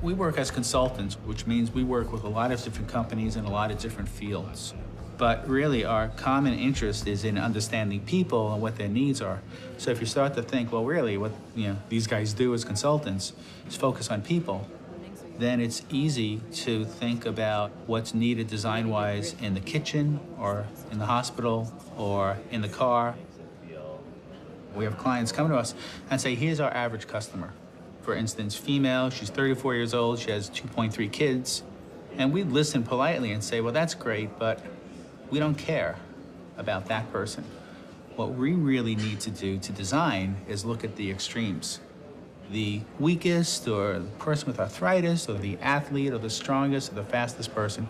We work as consultants, which means we work with a lot of different companies in a lot of different fields. But really, our common interest is in understanding people and what their needs are. So if you start to think, well, really, what these guys do as consultants is focus on people, then it's easy to think about what's needed design-wise in the kitchen or in the hospital or in the car. We have clients come to us and say, here's our average customer. For instance, female, she's 34 years old, she has 2.3 kids. And we listen politely and say, well, that's great, but we don't care about that person. What we really need to do to design is look at the extremes. The weakest, or the person with arthritis, or the athlete, or the strongest, or the fastest person.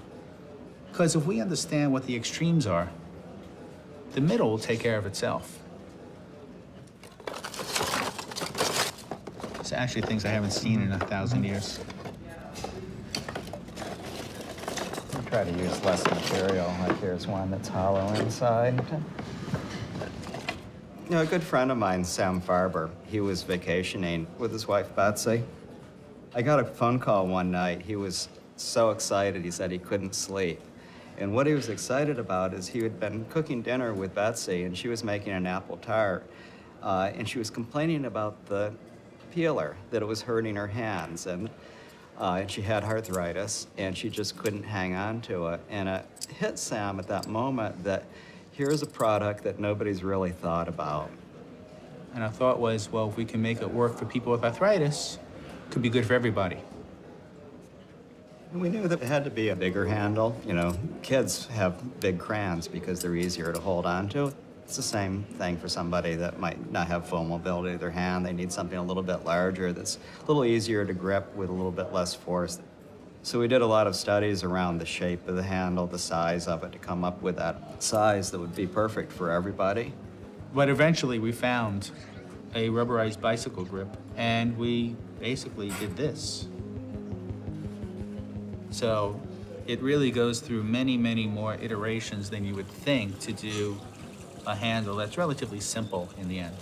Because if we understand what the extremes are, the middle will take care of itself. It's actually things I haven't seen in 1,000 years. Try to use less material. Like here's one that's hollow inside. You know, a good friend of mine, Sam Farber, he was vacationing with his wife, Betsy. I got a phone call one night. He was so excited, he said he couldn't sleep. And what he was excited about is he had been cooking dinner with Betsy, and she was making an apple tart. And she was complaining about the peeler, that it was hurting her hands. And she had arthritis, and she just couldn't hang on to it. And it hit Sam at that moment that here's a product that nobody's really thought about. And our thought was, well, if we can make it work for people with arthritis, it could be good for everybody. We knew that it had to be a bigger handle. You know, kids have big crayons because they're easier to hold on to. It's the same thing for somebody that might not have full mobility of their hand. They need something a little bit larger that's a little easier to grip with a little bit less force. So we did a lot of studies around the shape of the handle, the size of it, to come up with that size that would be perfect for everybody. But eventually we found a rubberized bicycle grip, and we basically did this. So it really goes through many, many more iterations than you would think to do a handle that's relatively simple in the end.